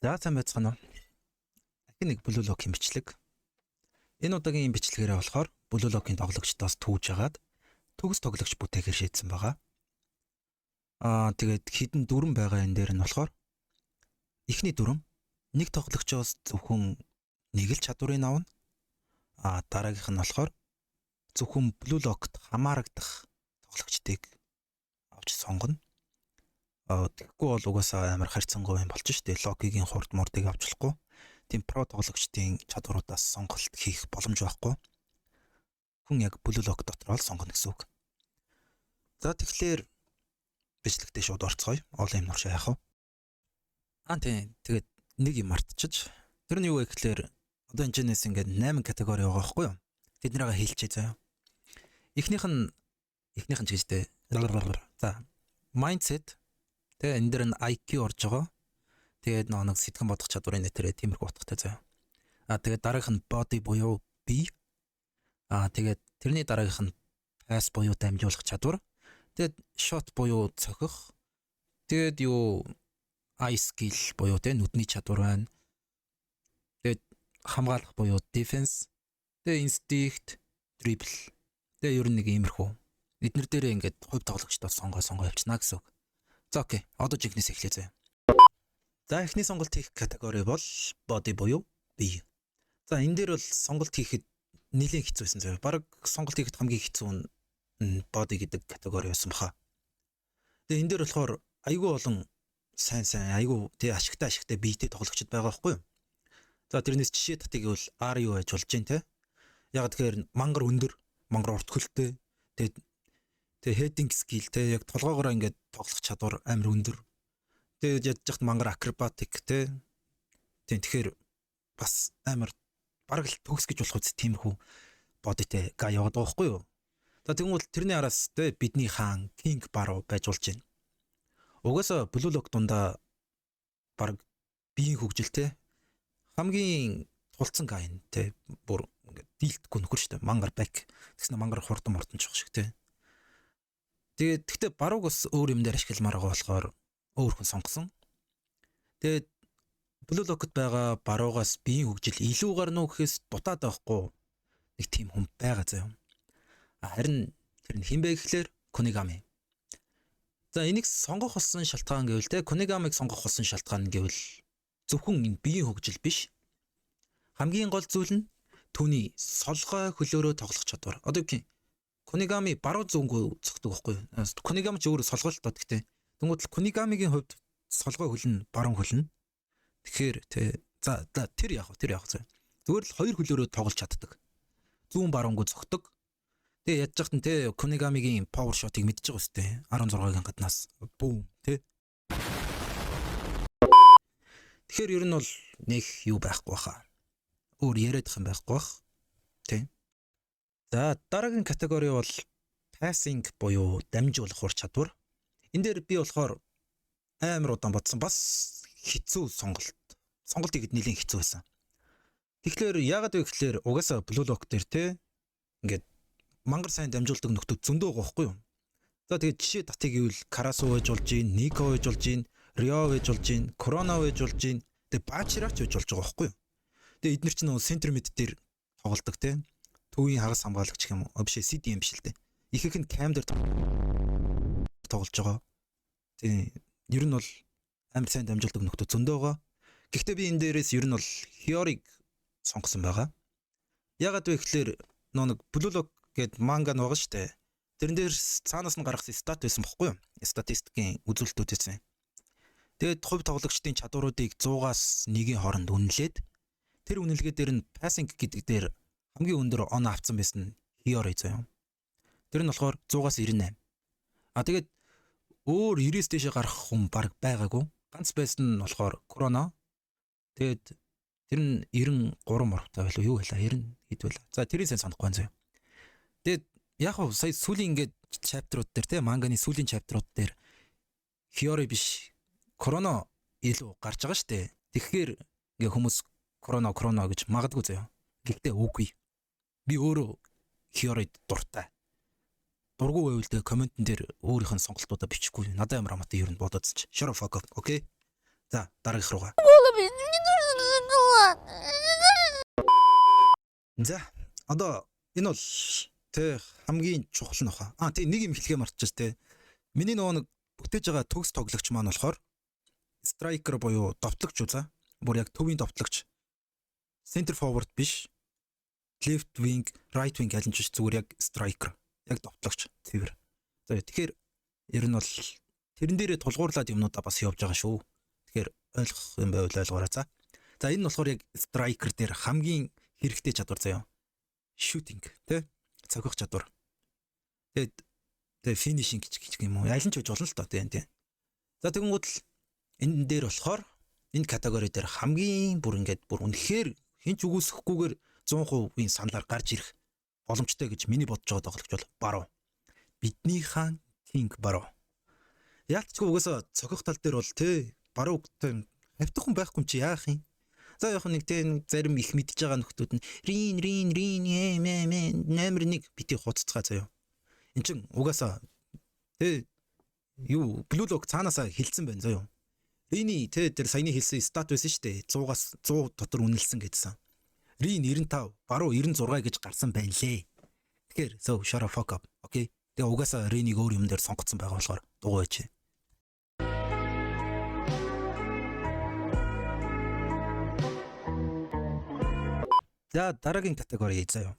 За сайн байцгаана уу. Ахин нэг Blue Lock-ийн бичлэг. Энэ удаагийн бичлэгээрээ болохоор Blue Lock-ийн тоглогчдоос түүж агаад төгс тоглогч бүтээхээр шийдсэн байгаа. Тэгээд хідэн дүрэн байгаа энэ дээр нь болохоор эхний дүрэн нэг тоглогчоос зөвхөн нэг л чадварыг авна. Дараагийнх нь болохоор зөвхөн Blue Lock-т хамаарагдах тоглогчдыг авч сонгоно. Тэгэхгүй бол угаасаа амар харьцангуй юм болчих шүү дээ. Локигийн хурд мурдыг авч болохгүй. Тийм про тоглогчдын чадваруудаас сонголт хийх боломж байхгүй. Хүн яг Blue Lock дотор л сонгоно гэсэн үг. За тэгэхээр бичлэгтээ шууд орцгоё. Олон юм нуршаа яах вэ? Тийм. Тэгээд нэг юм мартчих. Тэр нь юу вэ гэхээр одоо энэ жинэс ингээд 8 категори байгаа байхгүй юу? Тэднийгээ хэлчихье заяа. Эхнийх нь ч гэжтэй. За mindset. Тэгээ энэ дэр нь IQ орж байгаа. Тэгээд нэг сэтгэн бодох чадварын нэтэрээ тиймэрхүү утгатай заяа. Тэгээд дараагийнх нь body буюу бие. Тэгээд тэрний дараагийнх нь pass буюу дамжуулах чадвар. Тэгээд shot буюу цохих. Тэгээд eye skill буюу нүдний чадвар байна. Тэгээд хамгаалах буюу defense. Тэгээд instinct, dribble. Тэгээд ер нь нэг иймэрхүү. Эднэр дээрээ ингээд хувь тоглогчдоос сонгоо явчихна гэсэн үг. За окей. Одоо жигнэс эхлэе заяа. За эхний сонголт хийх категори бол body буюу бие. За энэ дээр бол сонголт хийхэд нэлээд хэцүү байсан заяа. Бараг сонголт хийхэд хамгийн хэцүү нь body гэдэг категори байсан баха. Тэгээ энэ дээр болохоор айгүй олон сайн айгүй ашигтай биетэй тоглогчд байгаа байхгүй юу? За тэрнээс жишээ татыг бол R юу байж болж дээ те. Яг тэгэхээр мангар өндөр, мангар урт хөлтэй. Тэгээ heading skill те яг толгоогоор ингээд тоглох чадвар амар өндөр. Тэгээд ядж хат мангар acrobatic те. Тэгэхээр бас амар бараг л төгс гэж болох үст тиймэрхүү бодитэй га яваад байгаа байхгүй юу? За тэгвэл тэрний араас те бидний хаан king баруу байж болж байна. Угаасаа Blue Lock дундаа бараг биеийн хөгжилтэй хамгийн тулцсан гайн те бүр ингээд дийлдэхгүй нөхөр штэ мангар back тэгснэ мангар хурдан мортонч шиг те. Тэгтээ барууг бас өөр юм дээр ашигламаар байгаа болохоор өөр хүн сонгосон. Тэгээд Blue Lock-т байгаа баруугаас биеийн хөгжил илүү гарна уу гэхээс дутаад байхгүй нэг тийм хүн байгаа заяа. Харин тэр нь хэн бэ гэхлээр Konigami. За энийг сонгох болсон шалтгаан гэвэл те Konigami-г сонгох болсон шалтгаан гэвэл зөвхөн энэ биеийн хөгжил биш. Хамгийн гол зүйл нь түүний солгой хөлөөрөө тоглох чадвар. Одоо гэх юм Konigami баруун зүүнгүй зогтдог байхгүй юу? Konigami ч өөрөө солгоолтод гэхдээ тэнгуут л Konigami-гийн хувьд солгой хөл нь баруун хөл нь. Тэгэхээр за тэр яг зөө. Зүгээр л хоёр хөлөөрөө тоглож чаддаг. Зүүн баруунгүй зогтдог. Тэгээ ядж хат нь Konigami-гийн power shot-ыг мэдж байгаа үстэй. 16-гийн гаднаас бүүм тэ. Тэгэхээр ер нь бол нэг юу байхгүй баха. Өөр яриадах юм байхгүй бах. Тэ. За дараагийн категори бол passing буюу дамжуулах ур чадвар. Энэ дээр би болохоор амар удаан бодсон бас хэцүү сонголт. Сонголт ихэд нэлийн хэцүү байсан. Тэгэхээр яагаад вэ гэхээр угаасаа Blue Lock дээр те ингээд мангар сайн дамжуулдаг нөхдүүд зөндөө байгаа байхгүй юу? За тэгээд жишээ татыг ивэл Karasu байж болж гин, Nico байж болж гин, Ryo байж болж гин, Corona байж болж гин, тэгээд Bachiraч байж болж байгаа байхгүй юу? Тэгээд эдгээр чинь нөгөө center mid дээр тоглолдог те. Төвийн хагас хамгаалагч гэх юм уу? Биш CDM биш л дээ. Ихэнх нь cam дээр тоглож байгаа. Тийм. Ер нь бол амар сайн дамжуулдаг нөхдөө зөндөө байгаа. Гэхдээ би энэ дээрээс ер нь бол Hiyori-г сонгосон байгаа. Ягаад вэ гэхээр нэг Blue Lock гэдэг манга байгаа шүү дээ. Тэрэн дээр цаанаас нь гаргасан стат байсан бохгүй юу? Статистикийн үзүүлэлтүүд байсан. Тэгээд хувь тоглогчдын чадваруудыг 100-аас 1-ийн хооронд үнэлээд тэр үнэлгээ дээр нь passing гэдэг дээр хамгийн өндөр он авцсан байсан Hiyori заяа. Тэр нь болохоор 100-аас 98. Тэгээд өөр 90-с дэше гарах хүн баг байгаагүй. Ганц байсан нь болохоор Corona. Тэгээд тэр нь 93 морвтай байлаа юу байлаа 90 хэд байлаа. За тэрийг сайн санахгүй байна заяа. Тэгээд яг хөө сая сүүлийн ингээд чаптерууд дээр те манганы сүүлийн чаптерууд дээр Hiyori биш Corona илүү гарч байгаа штэ. Тэгэхээр ингээ хүмүүс Corona гэж магадгүй заяа. Гэхдээ үгүй. Би өөрөө Hiyori дуртай. Дургүй байвал тэгээ комментэн дээр өөрийнх нь сонголтуудаа бичихгүй. Надад ямар хамаатай ер нь бодоодч. Shut the fuck up, окей? За, дараагийнх руугаа. За одоо энэ бол тэ хамгийн чухал нь баха. Тэг нэг юм хэлхээ мартчихсан тэ. Миний нөгөө нэг бүтээж байгаа төгс тоглогч маань болохоор striker буюу довтлогч үү за. Бүр яг төвийн довтлогч. Center forward биш. Left wing, right wing аль нь ч зүгээр яг striker. Яг довтлогч цэвэр. За тэгэхээр ер нь бол тэрэн дээрээ тулгуурлаад юмнуудаа бас явж байгаа шүү. Тэгэхээр ойлгох юм байвал ойлгоорой за. За энэ нь болохоор яг striker дээр хамгийн хэрэгтэй чадвар заяа. Shooting тий цогох чадвар. Тэгээд finishing гэж юм уу? Аль нь ч байж болно л доо тий. За тэгэнгүүт л энэ дээр болохоор энэ категори дээр хамгийн бүр ингээд бүр үнэхээр хинч үгүйсэхгүйгээр 100%-ийн саналаар гарч ирэх боломжтой гэж миний бодож байгаа тоглогч бол Баруун. Бидний хаан Кинг Баруун. Яалтчгүй угаасаа цогох тал дээр бол тий Баруун хавтах хүн байхгүй юм чи яах юм? За яг нэг тийм зарим их мэдж байгаа нөхдүүд нь рин номер 1 бити хуццгаа заяа. Энд чин угаасаа тэ юу блүү лог цаанаасаа хилцсэн байна заяа. Рини тэ тэр саяны хэлсэн стат байсан шүү дээ. 100-аас 100 дотор үнэлсэн гэдсэн. Рин 95, Баруун 96 гэж гарсан байна лээ. Тэгэхээр so shut the fuck up. Окей. Тэгээ угаасаа Ринийг өөр юм дээр сонгоцсон байгаа болохоор дугуй чи. За дараагийн категори заяа.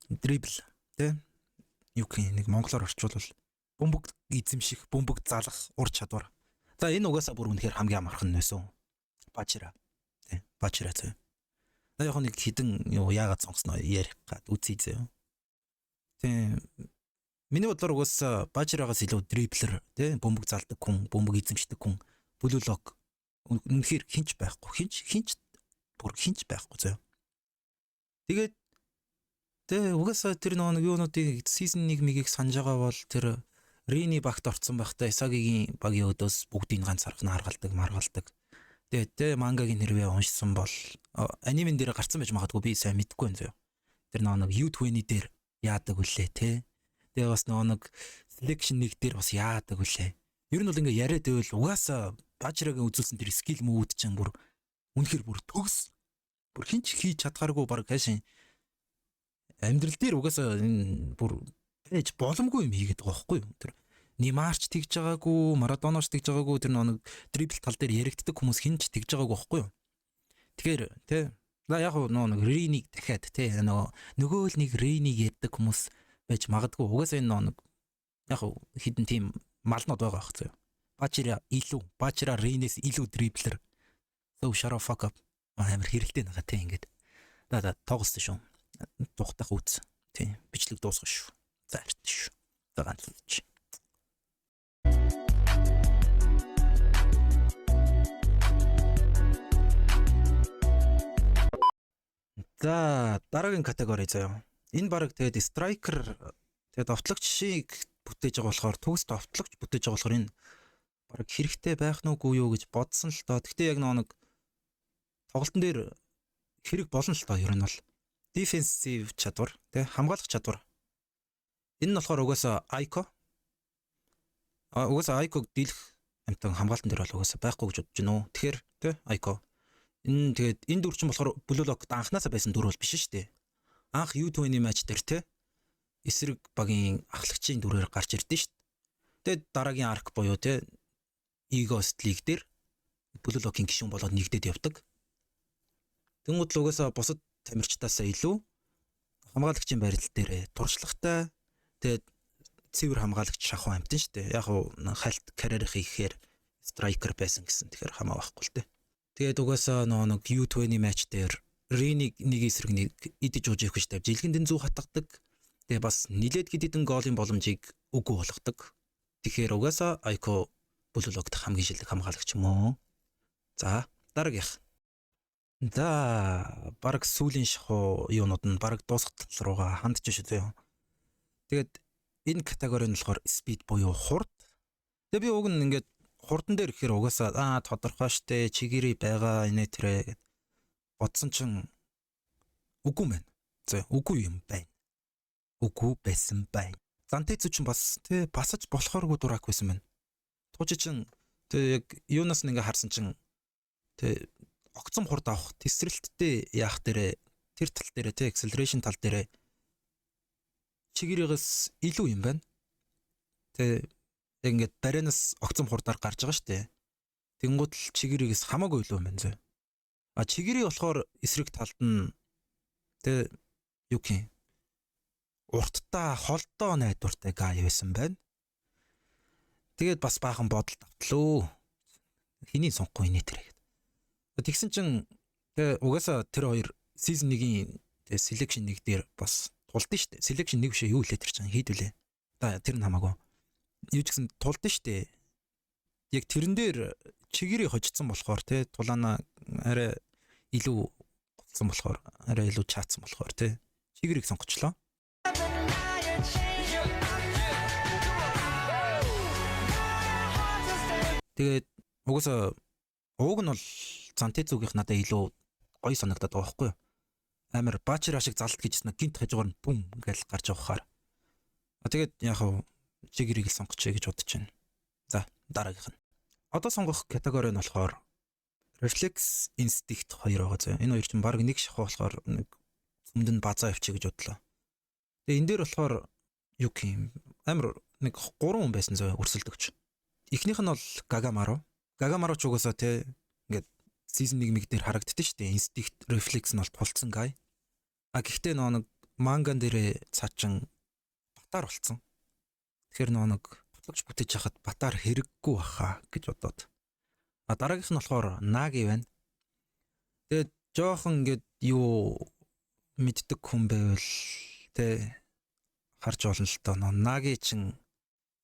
Дрибл тий. Юу гэх нэг монголоор орчуулвал бөмбөг эзэмших, бөмбөг залах ур чадвар. За энэ угаасаа бүр үнэхээр хамгийн амархан нээсэн. Бачира. Тий. Бачира заяа. Яг нэг хідэн юу яагаад сонгосноо ярих гад үзье заяа. Тий. Миний бодлоор угаасаа бачирагаас илүү дриблер тий бөмбөг залдаг хүн, бөмбөг эзэмшдэг хүн, блүлог үнэхээр хинч байхгүй. Хинч байхгүй заяа. Тэгээд угаасаа тэр нэг юунуудыг season 1 мигийг санаж байгаа бол тэр Рини багт орцсон байхдаа Исагигийн багийн өдөөс бүгдийг ганц харгалдаг, маргалдаг. Тэгээд мангагийн нэрвээ уншсан бол анимен дээр гарцсан байж магадгүй би сайн мэдэхгүй байна зөө. Тэр нэг U20 дээр яадаг үлээ те. Тэгээд бас нэг selection 1 дээр бас яадаг үлээ. Ер нь бол ингээ яриад байвал угаасаа бажрагийн үзүүлсэн тэр skill move чинь бүр үнэхэр бүр төгс бүр хинч хийж чадхааргүй баг хайшин амьдрал дээр угаасаа энэ бүр байж боломгүй юм хийгээд байгаа байхгүй юу тэр Нимарч тэгж байгаагүй Марадоноч тэгж байгаагүй тэр нэг дрибл тал дээр яригддаг хүмүүс хинч тэгж байгаагүй байхгүй юу тэгэхээр тий яг нэг Ринийг дахиад тий нөгөө л нэг Ринийг яддаг хүмүүс байж магадгүй угаасаа энэ нэг яг хідэн тийм малнууд байгаа байхгүй юу Бачира Ринээс илүү дриблер so shut the fuck up амар хэрэлтэй байгаа те ингээд. За тоглосон шүү. Тухтах үз. Тийм. Бичлэг дуусгах шүү. За арт шүү. За ганц үз. За дараагийн категори заяа. Энэ баг тэгээд striker тэгээд довтлогч шиг бүтээж байгаа болохоор төгс довтлогч бүтээж байгаа болохоор энэ баг хэрэгтэй байх нүггүй юу гэж бодсон л доо. Гэхдээ яг нэг тоглолтын дээр хэрэг болно л тоо ер нь бол defensive чадвар тий хамгаалах чадвар энэ нь болохоор угаасаа Айко дийлэх амтан хамгаалтан дээр бол угаасаа байхгүй гэж бодож байна уу тэгэхээр тий Айко энэ тэгээд энэ дүр чинь болохоор Блүлогт анханасаа байсан дүр бол биш шүү дээ анх U20 матч дээр тий эсрэг багийн ахлагчийн дүрээр гарч ирдэ шүү дээ тэгээд дараагийн арк буюу тий Eagles лиг дээр Блүлогийн гишүүн болоод нэгдээд явдаг Тэнгууд л угаасаа бусад тамирчтаасаа илүү хамгаалагчийн байрлал дээр туршлагатай тэгээд цэвэр хамгаалагч шахуу амтэн шүү дээ. Яг хальт карьер хийхээр страйкер байсан гэсэн тэгэхээр хамаа байхгүй л дээ. Тэгээд угаасаа нэг U20 матч дээр Ринийг нэг эсрэг нэг идэж ууж явах гэж тавьж жилгэндэн зүү хатгадаг. Тэгээд бас нилээд хэдэн голын боломжийг үгүй болгодог. Тэгэхээр угаасаа Айко Блүлогт хамгийн шилдэг хамгаалагч юм уу? За дараагийнх За баг сүүлийн шахуу юунууд нь баг дуусах тал руугаа хандж шүү дээ. Тэгээд энэ категори нь болохоор speed буюу хурд. Тэгээд би уг нь ингээд хурдан дээр ихээр угаасаа тодорхой штэ чигээрээ байгаа инэ тэрэ гэд бодсон чинь үгүй мэн. За үгүй юм байна. Үгүй байсан байна. Зантэцүү чинь бас тэ басаж болохооргүй дурак байсан байна. Туучи чинь тэ яг юунаас нэг ингээ харсан чинь тэ огцом хурд авах тесрэлттэй яах дээрээ тэр тал дээр те acceleration тал дээр чигээрээс илүү юм байна. Тэ ингээд барианаас огцом хурдаар гарч байгаа штэ. Тэнгууд л чигээрээс хамаагүй илүү юм байна зөө. А чигээрээ болохоор эсрэг талд нь тэ юу гэх юм урттай холдоо найдвартай гай байсан байна. Тэгээд бас баахан бодолд автлаа. Хэний сонгохгүй нэ тэр гэдэг. Тэгсэн чинь тэгээ угаасаа тэр хоёр season 1-ийн selection 1 дээр бас тулдсан шүү дээ. Selection 1 биш юу лээ тэр чинь хийдвүлээ. Тэр нь хамаагүй. Юу ч гэсэн тулдсан шүү дээ. Яг тэрэн дээр чигээрээ хожицсан болохоор те тулаана арай илүү голцсон болохоор арай илүү чаатсан болохоор те чигээрийг сонгочлоо. Тэгээд угаасаа ууг нь бол Зантезүгийнх надад илүү гоё санагдаад байгаа байхгүй юу? Амар баачира шиг залт гэжсэн гинт хажуугаар нь бүм гэж гарч явахаар. Тэгээд яг хав чигэрийг л сонгочихъя гэж бодож байна. За дараагийнх нь. Одоо сонгох категори нь болохоор Reflex Instinct 2 байгаа зөө. Энэ хоёр чинь баг нэг шахуу болохоор нэг цөмдөнд базаа авчиг гэж бодлоо. Тэгээ энэ дээр болохоор юу юм амар нэг 3 хүн байсан зөө өрсөлдөгч. Эхнийх нь бол Gagamaru. Gagamaru ч угаасаа те ингээд season 1 мэг дээр харагддсан шүү дээ. Instinct Reflex нь бол тулцсан гай. А гэхдээ нэг манган дээр цаачин батар болцсон. Тэгэхээр нэг бодлогч бүтээж хахад батар хэрэггүй баха гэж бодоод. А дараагийнх нь болохоор Nagi байна. Тэгээд жоохон ингээд юу мэддэг хүн байвал те харж олно л доо. Nagi чин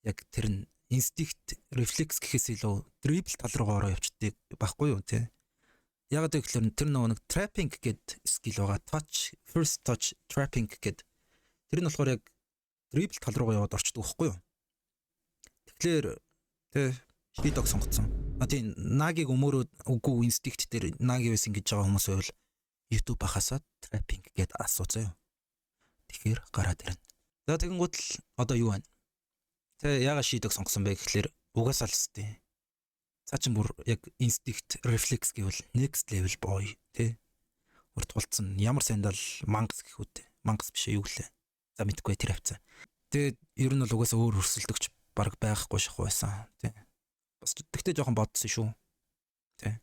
яг тэр нь Instinct Reflex гэхээс илүү dribble тал руугаа ороо явчдаг байхгүй юу те. Яг гэвэл тэр нэг trapping гэдэг skill байгаа. Touch, first touch trapping гэдэг. Тэр нь болохоор яг dribble тал руугаа яваад орчдөг байхгүй юу. Тэгэхээр тэ Shiдог сонгоцсон. А тийм Nagi-г өмөрөө үгүй Instinct дээр Nagi байсан гэж байгаа хүмүүс байвал YouTube бахасаа trapping гэдэг асууцаа юу. Тэгэхээр гараад ирнэ. За тэгэнгүүт л одоо юу байна? Тэ яга Shiдог сонгосон бэ гэхэлэр угаасаа л өстэй. Цаа чин бүр яг Instinct Reflex гэвэл next level boy тэ. Урт болцсон ямар сандал мангас гэх үү. Мангас биш юу гэлээ. За мэдгүй тэр хавцаа. Тэгээд ер нь бол угаасаа өөр өрсөлдөгч баг байхгүй шахуу байсан тий. Бас тэгтээ жоохон бодсон шүү. Тий.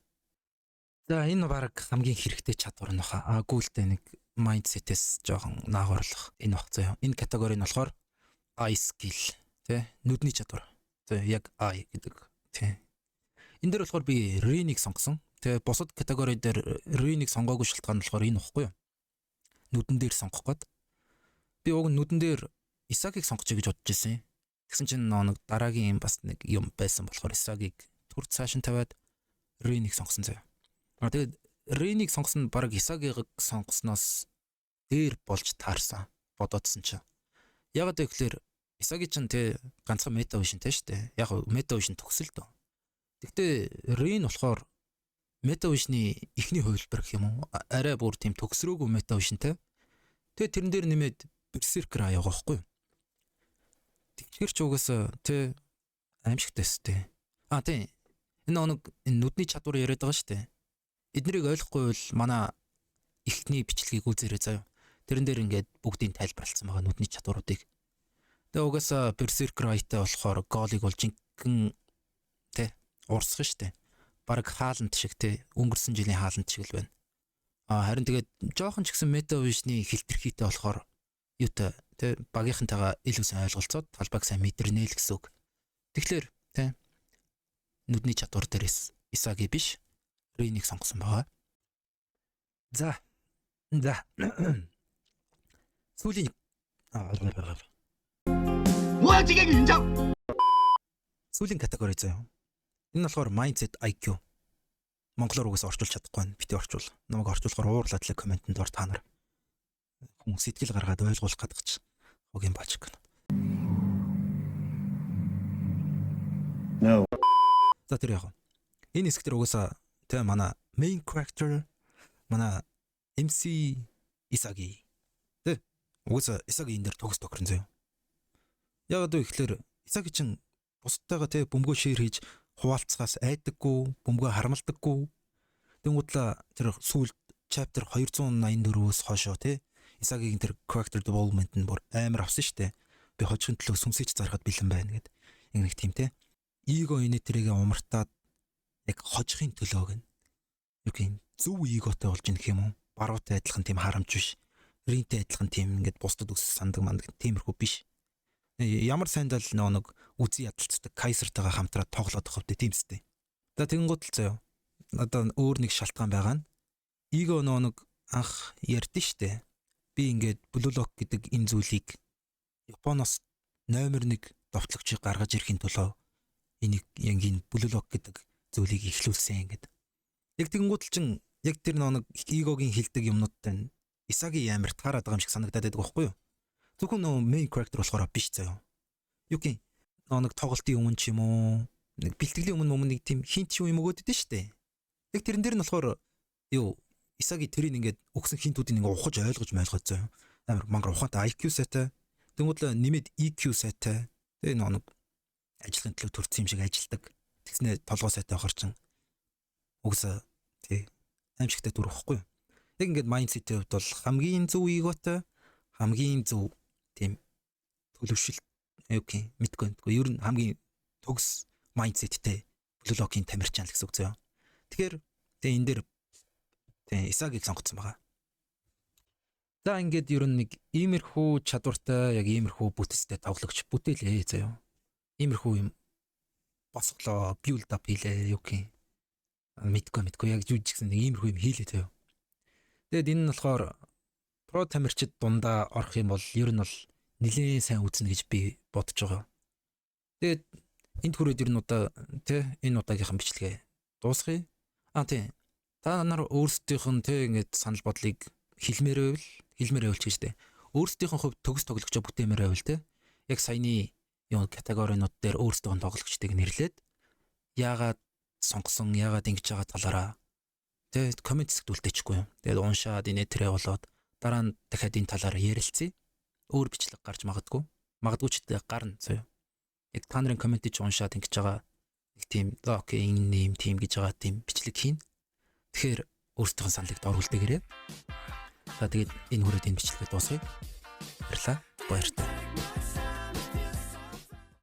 За энэ баг хамгийн хэрэгтэй чадвар нь баха. Гүйлтэй нэг mindset-с жоохон наагурлах энэ бах заяа. Энэ категори нь болохоор eye skill тий. Нүдний чадвар. Тий яг eye гэдэг тий. Энэ дээр болохоор би Rin-ийг сонгосон. Тэгээ бусад категори дээр Rin-ийг сонгоогүй шалтгаан нь болохоор энэ баггүй юу? Нүдэн дээр сонгох гээд. Би уг нь нүдэн дээр Isagi-г сонгочих гэж бодож ирсэн. Тэгсэн чинь нэг дараагийн бас нэг юм байсан болохоор Isagi-г түр цааш нь тавиад Rin-ийг сонгосон заяа. Тэгээд Rin-ийг сонгосон баг Isagi-г сонгосноос дээр болж таарсан. Бодоодсэн чинь. Яг гэвэл Isagi чинь тэ ганцхан мета вишнтэй шүү дээ. Яг мета вишн төгсөл дөө. Гэхдээ Rin болохоор мета вишний ихний хувилбар гэх юм уу? Арай бүр тийм төгсрөөгүй мета вишнтэй. Тэгээ тэрэн дээр нэмээд Berserker аяага байхгүй юу? Тэгэхээр ч угаасаа тэ аимшигтай өстэй. Тийм. Энэ нүдний чадвар яриад байгаа шүү дээ. Эднэрийг ойлгохгүй бол манай эхний бичлэгийг үзээрэй заяа. Тэрэн дээр ингээд бүгдийг тайлбарлалцсан байгаа нүдний чадваруудыг. Тэгээ угаасаа Berserker аятай болохоор голыг бол жинхэнэ тэ урсгах шүү дээ. Бараг хаалт шиг тэ өнгөрсөн жилийн хаалт шиг л байна. Харин тэгээд жоохон ч гэсэн мета вишний хилтерхийтэй болохоор юутай тэ багийнхантайгаа илүү сайн ойлголцоод талбайг сайн мэдэрнэ л гэсэн үг. Тэгэхээр тэ нүдний чадвар дээрээс Isagi биш Rin-ийг сонгосон байгаа. За. Сүүлийн сүүлийн категори заяа. Энэ болохоор mindset IQ. Монголоор угсаа орчуулж чадахгүй байна. Бити орчуул. Намайг орчуулахаар уурлаад л комментэнд ор та нар. Хүн сэтгэл гаргаад ойлгуулах гэдэг ч хогийн бач гэнэ. No. За тэр яг. Энэ хэсэг дээр угсаа тэ манай main character манай MC Isagi. Тэ угсаа Isagi энэ дээр тогс тохирсон заяа. Яг одоо ихлээр Isagi чинь бусдтайгаа тэ бөмбөгөө шир хийж хуваалцахаас айдаггүй, бөмбөгөө харамлдаггүй. Тэнгуудлаа тэр сүүлд chapter 284-өөс хойшоо тий Исаагийн тэр character development нь бүр амар авсан шүү дээ. Би хожихын төлөө сүмсэж зарахад бэлэн байна гэд. Нэг тийм тий. Эго энэ тэрийг умартаад яг хожихын төлөө гэн. Юу гин зөв эготой болж ийн гэх юм уу? Баруутай адилхан тийм харамж биш. Ринтэй адилхан тийм ингээд бусдад үс сандаг манд тиймэрхүү биш. Ямар сайндал нэг үзий ядалцдаг Кайсертайгаа хамтраад тоглоод байгаа хөв тийм сте. За тэгэнгუთ л заяа. Одоо өөр нэг шалтгаан байгаа нь эго нэг анх ярьдэн штэ. Би ингээд Blue Lock гэдэг энэ зүйлийг Японоос номер 1 довтлогчийг гаргаж ирэхин төлөө энийг яг энэ Blue Lock гэдэг зүйлийг ихлүүлсэн гэдэг. Яг тэгэнгუთ л чин яг тэр нэг эгогийн хилдэг юмнуудтай Исаги амар таарад байгаа юм шиг санагдаад байдаг байхгүй юу? Зөвхөн нөө main character болохоор биш заяа. Юу гин нэг тоглолтын өмнө ч юм уу нэг бэлтгэлийн өмнө нэг тийм хинт юм өгөөд идэв штэ. Яг тэрэн дээр нь болохоор юу Исаги тэрийг ингээд өгсөн хинтүүдийг ингээд ухаж ойлгож заяа. Амар мангар ухаантай IQ сайтай. Тэнгүүдлээ нэмээд EQ сайтай. Тэгээ нэг ажлын төлөө төрсөн юм шиг ажилдаг. Тэгснэ толгой сайтай ахар чин угсаа тий аимшигтай дүр واخгүй. Яг ингээд mindset-ийн хувьд бол хамгийн зөв эготой хамгийн зөв тийм төлөвшил окей мэдгүй. Ер нь хамгийн төгс mindset-тэй Blue Lock-ийн тамирчин л гэсэн үг зөө. Тэгэхээр тэгээ энэ дээр тэгээ Исагийг сонгоцсон байгаа. За ингээд ер нь нэг иймэрхүү чадвартай яг иймэрхүү бүтцтэй тоглогч бүтээлээ зөө. Иймэрхүү юм босглоо build up хийлээ окей. Мэдгүй яг жүүж гэсэн нэг иймэрхүү юм хийлээ зөө. Тэгэд энэ нь болохоор про тамирчид дундаа орох юм бол ер нь бол нэлээд сайн үзнэ гэж би бодож байгаа. Тэгээд энд хүрээд ер нь удаа тий энэ удаагийнхан бичлэгээ дуусгая. Тий. Та нар өөрсдийнх нь тий ингээд санал бодлыг хэлмээр байвал ч гэж тий. Өөрсдийнх нь хувьд төгс тоглогчоо бүтээмээр байвал тий. Яг саяны юм категоринууд дээр өөрсдөө тоглогчдыг нэрлээд яагаад сонгосон, яагаад ингэж байгаа талаараа тий комент хэсэгт үлдээчихгүй юм. Тэгээд уншаад инээ тэрэ болоод дараа нь дахиад энэ талаараа ярилцъя. Өөр бичлэг гарч магадгүй ч гарна заяа. Яг та нарын комментиг уншаад ингэж байгаа нэг тийм окей энэ юм тийм гэж байгаа тийм бичлэг хийн. Тэгэхээр өөрсдөө саналыг дөрвөлтэйгээрээ. За тэгээд энэ хүрээд энэ бичлэгээ дуусгая. Баярлалаа. Баяртай.